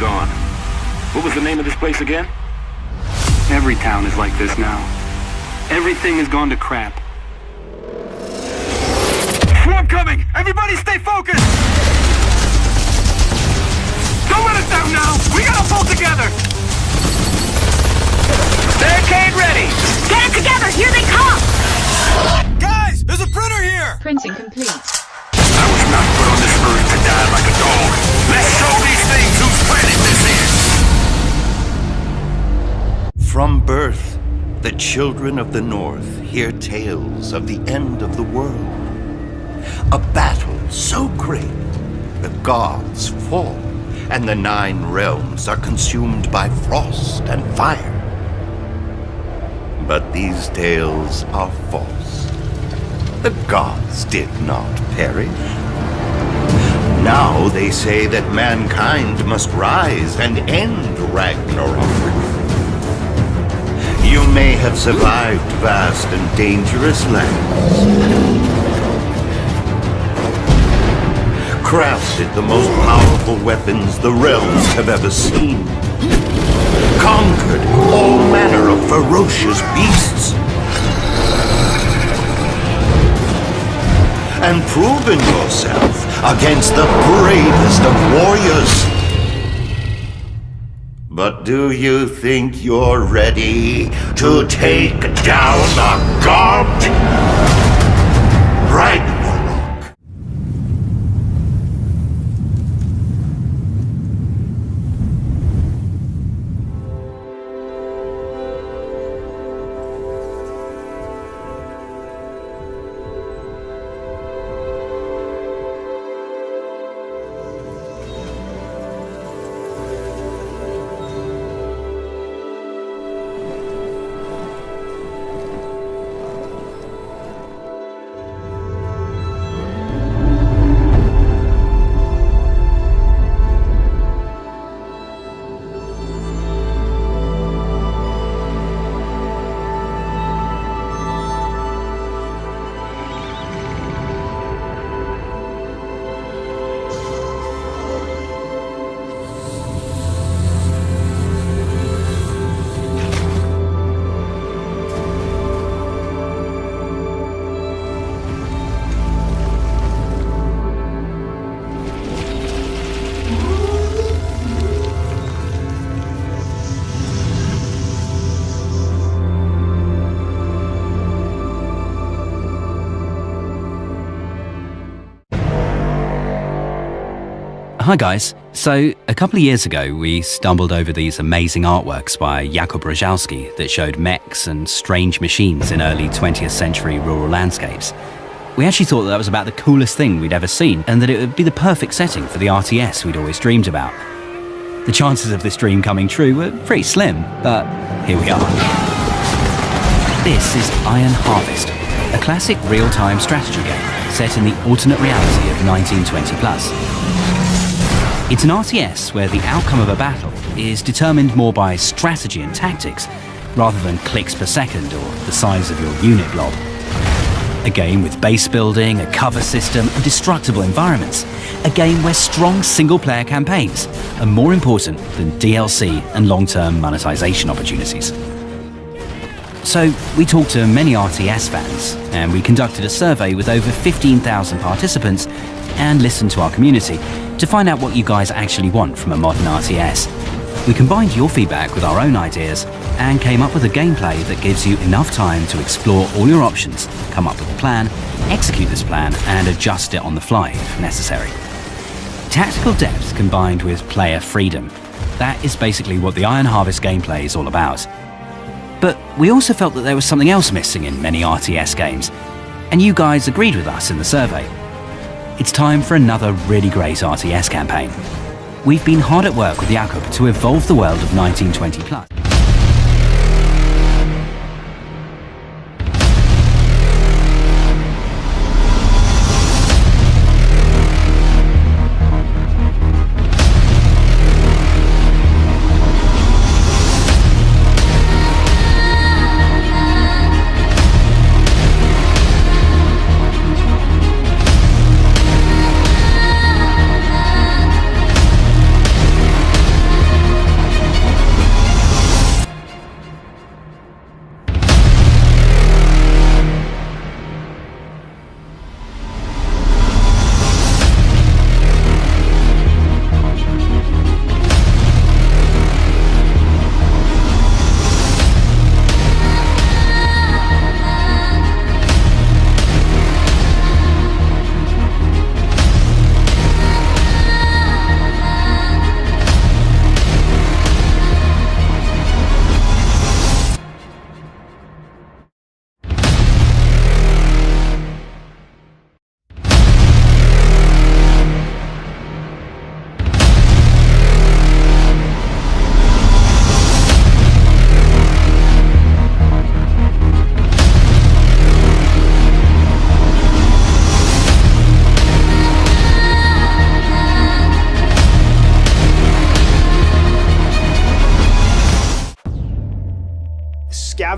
gone. What was the name of this place again? Every town is like this now. Everything has gone to crap. Swarm coming! Everybody stay focused! Don't let us down now! We gotta pull together! Barricade ready! Get it together! Here they come! Guys! There's a printer here! Printing complete. I was not put on this earth to die like a dog. Let's show these things whose planet this is! From birth, the children of the North hear tales of the end of the world. A battle so great, the gods fall, and the 9 realms are consumed by frost and fire. But these tales are false. The gods did not perish. Now they say that mankind must rise and end Ragnarok. You may have survived vast and dangerous lands, crafted the most powerful weapons the realms have ever seen, conquered all manner of ferocious beasts, and proven yourself against the bravest of warriors. But do you think you're ready to take down the god? Ragnarok. Hi guys, so a couple of years ago we stumbled over these amazing artworks by Jakub Rojałski that showed mechs and strange machines in early 20th century rural landscapes. We actually thought that was about the coolest thing we'd ever seen and that it would be the perfect setting for the RTS we'd always dreamed about. The chances of this dream coming true were pretty slim, but here we are. This is Iron Harvest, a classic real-time strategy game set in the alternate reality of 1920+. It's an RTS where the outcome of a battle is determined more by strategy and tactics rather than clicks per second or the size of your unit blob. A game with base building, a cover system and destructible environments. A game where strong single-player campaigns are more important than DLC and long-term monetization opportunities. So we talked to many RTS fans and we conducted a survey with over 15,000 participants and listened to our community to find out what you guys actually want from a modern RTS. We combined your feedback with our own ideas and came up with a gameplay that gives you enough time to explore all your options, come up with a plan, execute this plan and adjust it on the fly if necessary. Tactical depth combined with player freedom. That is basically what the Iron Harvest gameplay is all about. But we also felt that there was something else missing in many RTS games, and you guys agreed with us in the survey. It's time for another really great RTS campaign. We've been hard at work with Jakub to evolve the world of 1920+.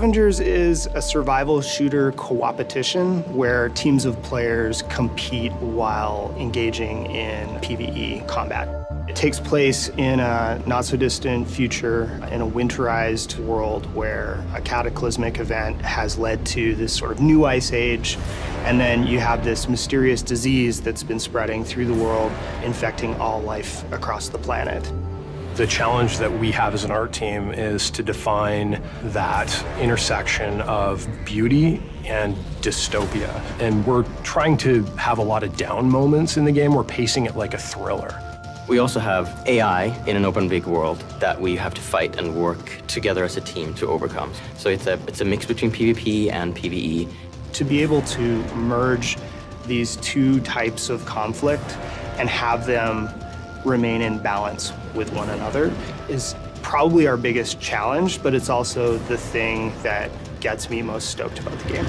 Scavengers is a survival shooter co-opetition where teams of players compete while engaging in PvE combat. It takes place in a not-so-distant future in a winterized world where a cataclysmic event has led to this sort of new ice age, and then you have this mysterious disease that's been spreading through the world, infecting all life across the planet. The challenge that we have as an art team is to define that intersection of beauty and dystopia. And we're trying to have a lot of down moments in the game. We're pacing it like a thriller. We also have AI in an open big world that we have to fight and work together as a team to overcome. So it's a mix between PvP and PvE. To be able to merge these two types of conflict and have them remain in balance with one another is probably our biggest challenge, but it's also the thing that gets me most stoked about the game.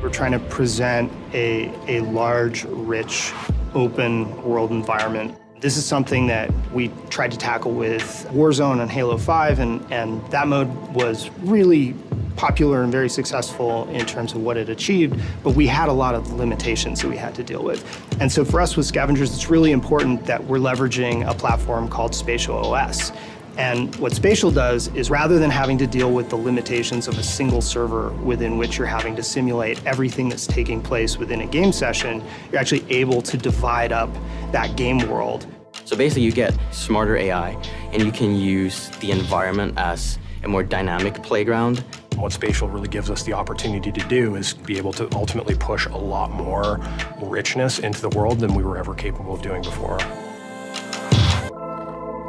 We're trying to present a large, rich, open world environment. This is something that we tried to tackle with Warzone and Halo 5, and that mode was really popular and very successful in terms of what it achieved, but we had a lot of limitations that we had to deal with. And so for us with Scavengers, it's really important that we're leveraging a platform called Spatial OS. And what Spatial does is rather than having to deal with the limitations of a single server within which you're having to simulate everything that's taking place within a game session, you're actually able to divide up that game world. So basically you get smarter AI and you can use the environment as a more dynamic playground. What Spatial really gives us the opportunity to do is be able to ultimately push a lot more richness into the world than we were ever capable of doing before.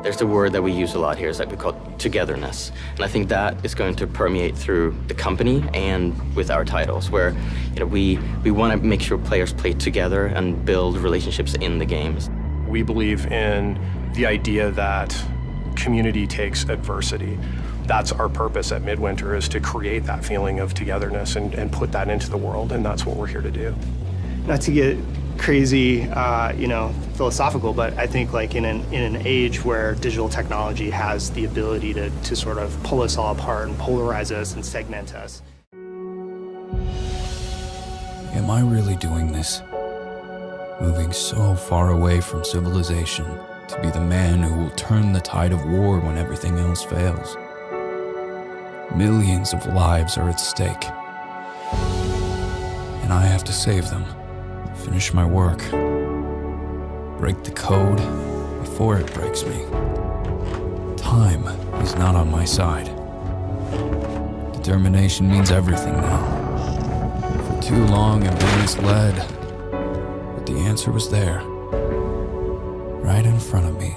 There's the word that we use a lot here is that we call togetherness. And I think that is going to permeate through the company and with our titles, where we want to make sure players play together and build relationships in the games. We believe in the idea that community takes adversity. That's our purpose at Midwinter, is to create that feeling of togetherness and put that into the world, and that's what we're here to do. Not to get crazy, philosophical, but I think like in an age where digital technology has the ability to sort of pull us all apart and polarize us and segment us. Am I really doing this? Moving so far away from civilization to be the man who will turn the tide of war when everything else fails. Millions of lives are at stake, and I have to save them, finish my work, break the code before it breaks me. Time is not on my side. Determination means everything now. For too long I've been misled, but the answer was there, right in front of me.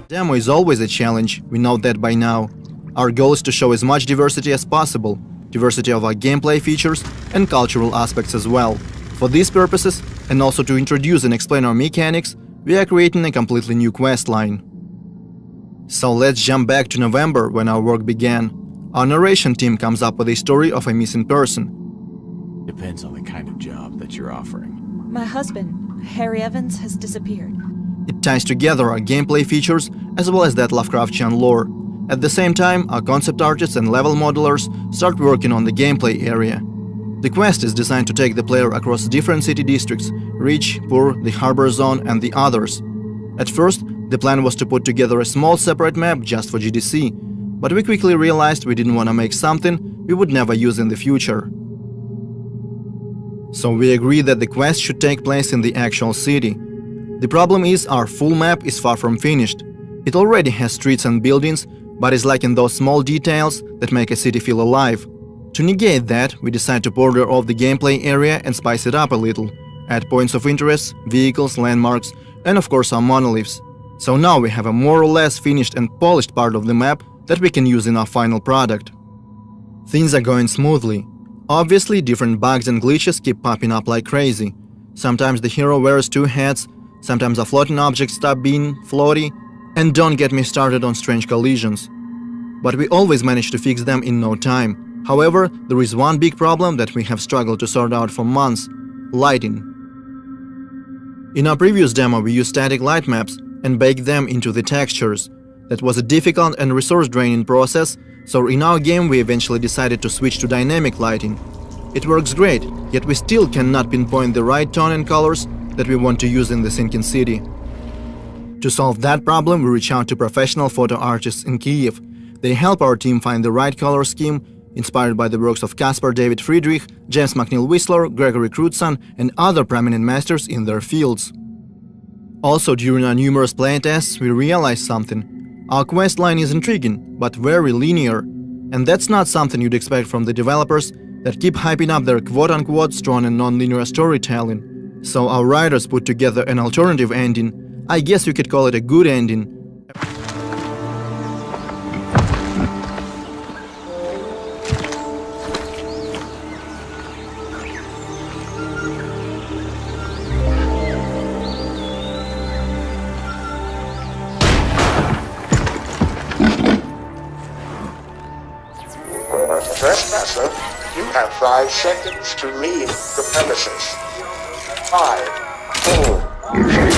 Demo is always a challenge, we know that by now. Our goal is to show as much diversity as possible, diversity of our gameplay features and cultural aspects as well. For these purposes, and also to introduce and explain our mechanics, we are creating a completely new quest line. So let's jump back to November when our work began. Our narration team comes up with a story of a missing person. Depends on the kind of job that you're offering. My husband, Harry Evans, has disappeared. It ties together our gameplay features as well as that Lovecraftian lore. At the same time, our concept artists and level modelers start working on the gameplay area. The quest is designed to take the player across different city districts: Rich, Poor, the Harbor Zone and the others. At first, the plan was to put together a small separate map just for GDC, but we quickly realized we didn't want to make something we would never use in the future. So we agree that the quest should take place in the actual city. The problem is our full map is far from finished. It already has streets and buildings, but is lacking those small details that make a city feel alive. To negate that, we decide to border off the gameplay area and spice it up a little, add points of interest, vehicles, landmarks, and of course some monoliths. So now we have a more or less finished and polished part of the map that we can use in our final product. Things are going smoothly. Obviously, different bugs and glitches keep popping up like crazy. Sometimes the hero wears two hats, sometimes a floating object stop being floaty, and don't get me started on strange collisions. But we always manage to fix them in no time. However, there is one big problem that we have struggled to sort out for months: lighting. In our previous demo we used static light maps and baked them into the textures. That was a difficult and resource-draining process, so in our game we eventually decided to switch to dynamic lighting. It works great, yet we still cannot pinpoint the right tone and colors that we want to use in the sinking city. To solve that problem, we reach out to professional photo artists in Kyiv. They help our team find the right color scheme, inspired by the works of Caspar David Friedrich, James McNeill Whistler, Gregory Crutzen, and other prominent masters in their fields. Also, during our numerous playtests, we realized something. Our quest line is intriguing, but very linear, and that's not something you'd expect from the developers that keep hyping up their quote-unquote strong and non-linear storytelling. So our writers put together an alternative ending. I guess you could call it a good ending. Trespasser, you have 5 seconds to leave the premises. 5, 4, 3.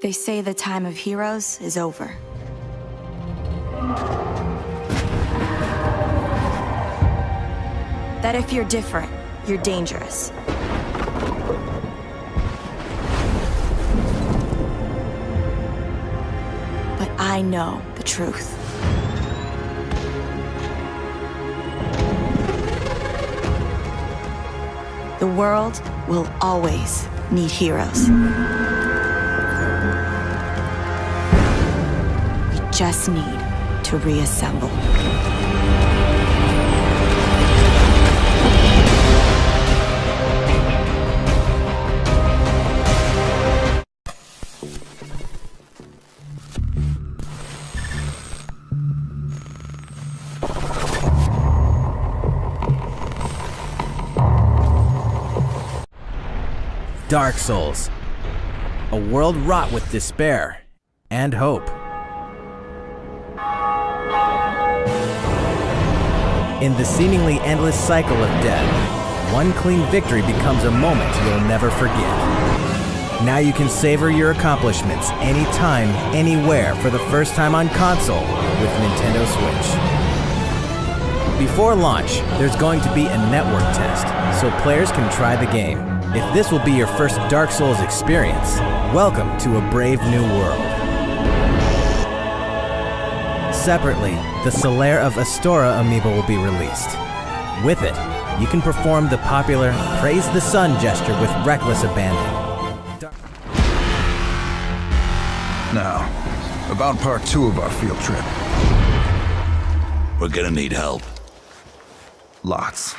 They say the time of heroes is over. That if you're different, you're dangerous. But I know the truth. The world will always need heroes. Just need to reassemble. Dark Souls. A world wrought with despair and hope. In the seemingly endless cycle of death, one clean victory becomes a moment you'll never forget. Now you can savor your accomplishments anytime, anywhere for the first time on console with Nintendo Switch. Before launch, there's going to be a network test, so players can try the game. If this will be your first Dark Souls experience, welcome to a brave new world. Separately, the Solaire of Astora amiibo will be released. With it, you can perform the popular Praise the Sun gesture with reckless abandon. Now, about part 2 of our field trip. We're gonna need help. Lots.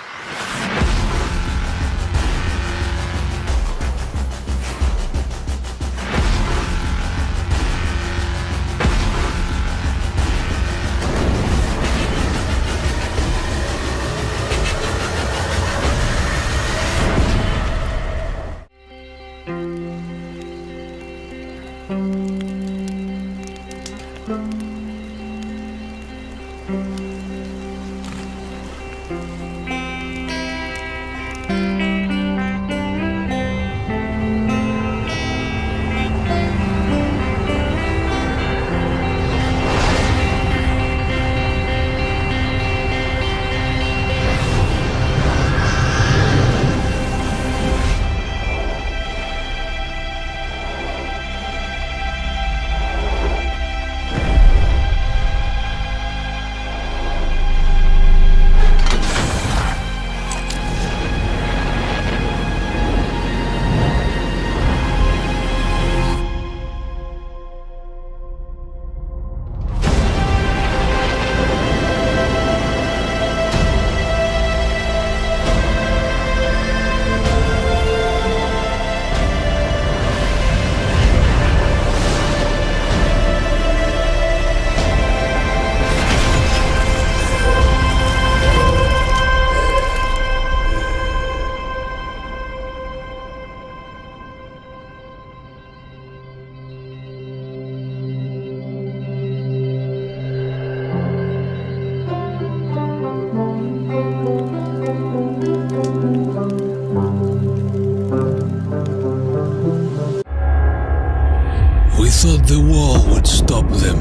We thought the wall would stop them.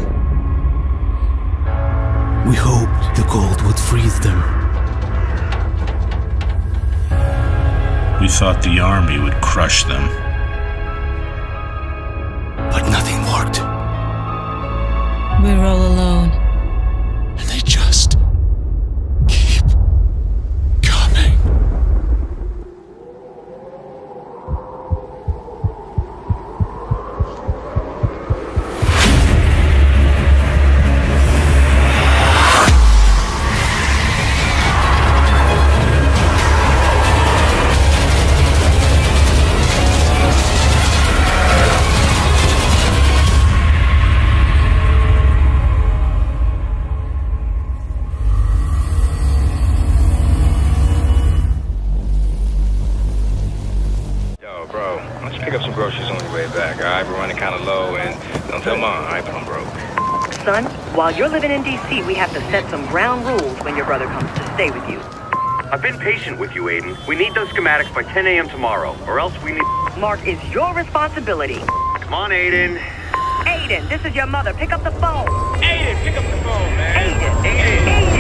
We hoped the cold would freeze them. We thought the army would crush them. But nothing worked. We're all alone. And they just keep coming. Pick up some groceries on your way back, alright? We're running kind of low, and don't tell Mom, alright? But I'm broke. Son, while you're living in D.C., we have to set some ground rules when your brother comes to stay with you. I've been patient with you, Aiden. We need those schematics by 10 a.m. tomorrow, or else we need... Mark, is your responsibility. Come on, Aiden. Aiden, this is your mother. Pick up the phone. Aiden, pick up the phone, man. Aiden. Aiden. Aiden.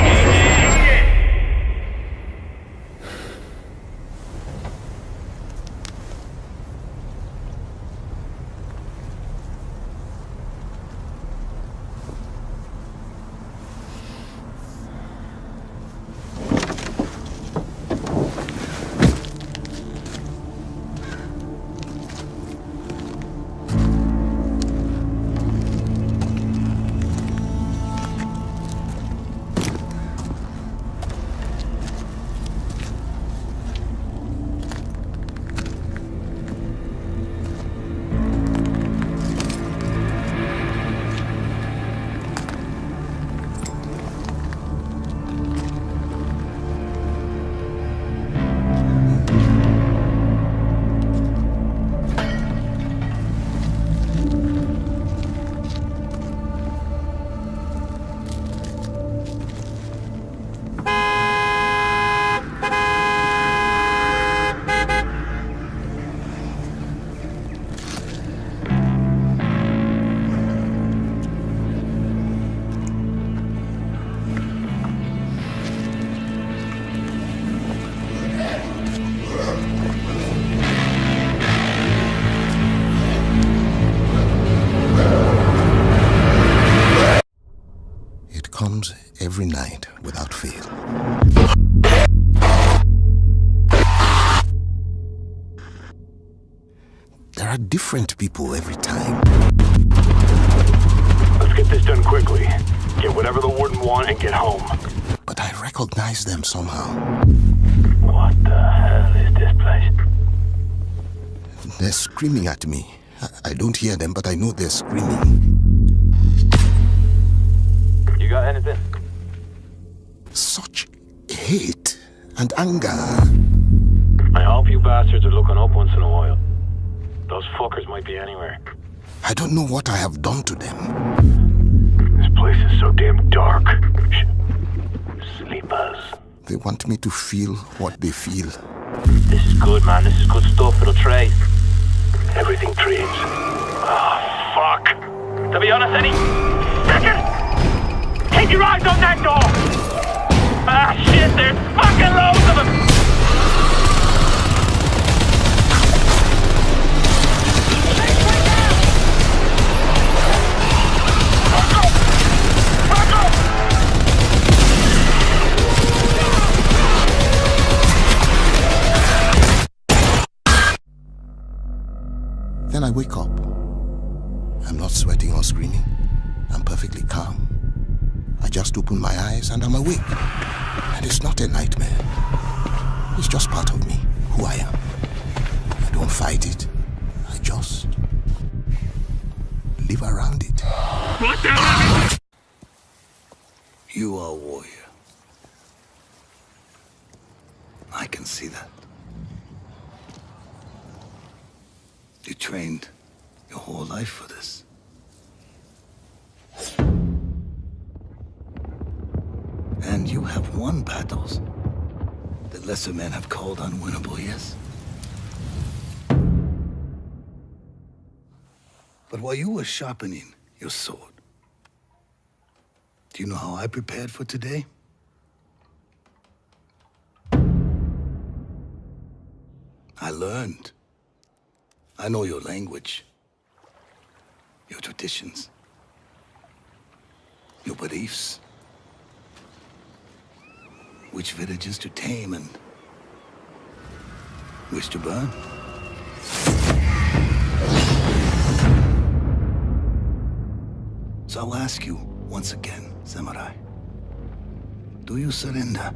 every night without fail. There are different people every time. Let's get this done quickly. Get whatever the warden want and get home. But I recognize them somehow. What the hell is this place? They're screaming at me. I don't hear them, but I know they're screaming. You got anything? Such hate and anger. I hope you bastards are looking up once in a while. Those fuckers might be anywhere. I don't know what I have done to them. This place is so damn dark. Sleepers. They want me to feel what they feel. This is good, man. This is good stuff. It'll trade. Everything trades. Oh, fuck. To be honest, any second, keep your eyes on that door. Ah, shit, there's fucking loads of them. Then I wake up. I'm not sweating or screaming. I'm perfectly calm. I just open my eyes and I'm awake. And it's not a nightmare. It's just part of me, who I am. I don't fight it. I just live around it. What the hell? You are a warrior. I can see that. You trained your whole life for this. And you have won battles that lesser men have called unwinnable, yes? But while you were sharpening your sword, do you know how I prepared for today? I learned. I know your language, your traditions, your beliefs, which villages to tame and which to burn. So I'll ask you once again, Samurai, do you surrender?